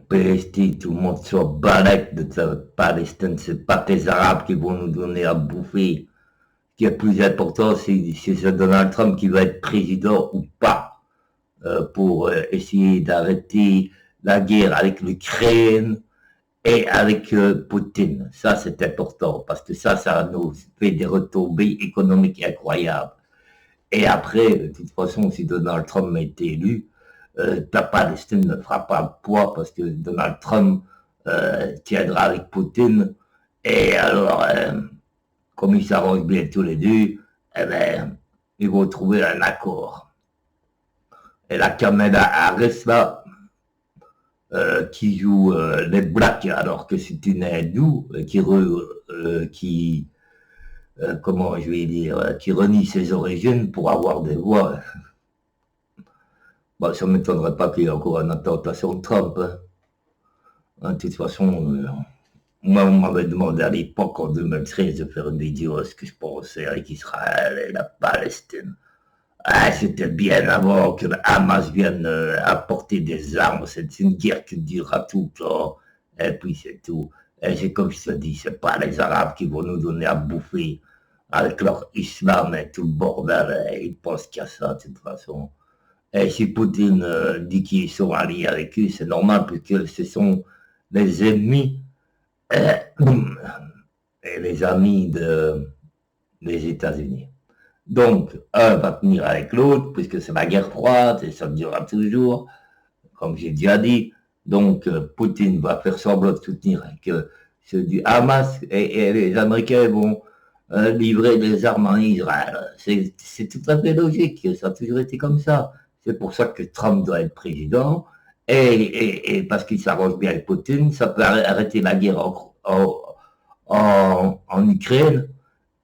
Palestine, tout le monde soit balèque de sa Palestine, c'est pas tes Arabes qui vont nous donner à bouffer. Ce qui est plus important, c'est Donald Trump qui va être président ou pas, pour essayer d'arrêter la guerre avec l'Ukraine et avec Poutine. Ça, c'est important, parce que ça nous fait des retombées économiques incroyables. Et après, de toute façon, si Donald Trump est élu, la Palestine ne fera pas le poids parce que Donald Trump tiendra avec Poutine. Et alors, comme ils s'arrangent bien tous les deux, eh ben, ils vont trouver un accord. Et la Kamala Harris, là, qui joue les blacks alors que c'est une hindoue comment je vais dire, qui renie ses origines pour avoir des voix. Bon, ça ne m'étonnerait pas qu'il y ait encore un attentat sur Trump. Hein. De toute façon, moi, on m'avait demandé à l'époque, en 2013, de faire une vidéo à ce que je pensais avec Israël et la Palestine. Ah, c'était bien avant que le Hamas vienne apporter des armes. C'est une guerre qui durera tout le temps. Et puis c'est tout. Et c'est comme je te dis, c'est pas les Arabes qui vont nous donner à bouffer avec leur islam et tout le bordel. Et ils pensent qu'il y a ça, de toute façon. Et si Poutine dit qu'ils sont alliés avec eux, c'est normal, puisque ce sont les ennemis et les amis des États-Unis. Donc, un va tenir avec l'autre, puisque c'est la guerre froide, et ça durera toujours, comme j'ai déjà dit. Donc, Poutine va faire semblant de soutenir que ceux du Hamas, et les Américains vont livrer des armes en Israël. C'est tout à fait logique, ça a toujours été comme ça. C'est pour ça que Trump doit être président, et parce qu'il s'arrange bien avec Poutine, ça peut arrêter la guerre en Ukraine,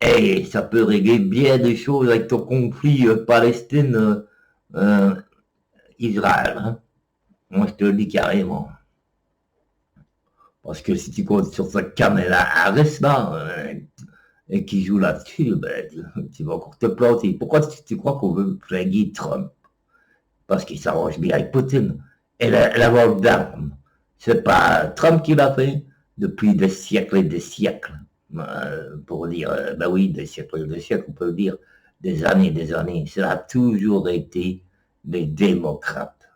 et ça peut régler bien des choses avec ton conflit Palestine-Israël. Hein. Moi, je te le dis carrément. Parce que si tu comptes sur ta caméra Harris, là, et qui joue là-dessus, ben, tu vas encore te planter. Pourquoi tu crois qu'on veut flinguer Trump? Parce qu'il s'arrange bien avec Poutine. Et la vente d'armes, c'est pas Trump qui l'a fait depuis des siècles et des siècles. Pour dire, ben oui, des siècles et des siècles, on peut dire des années et des années. Ça a toujours été les démocrates.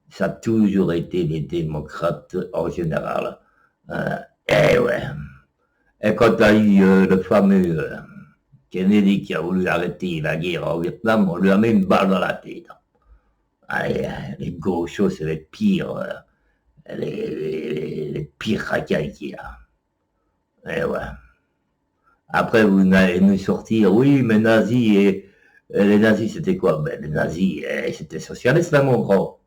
Ça a toujours été les démocrates en général. Et ouais. Et quand tu as eu le fameux Kennedy qui a voulu arrêter la guerre en Vietnam, on lui a mis une balle dans la tête. Allez, les gauchos, c'est les pires, les pires racailles qu'il y a. Et ouais. Après, vous allez nous sortir, oui, mais nazis, et les nazis, c'était quoi? Ben, les nazis, c'était socialiste, là, mon grand.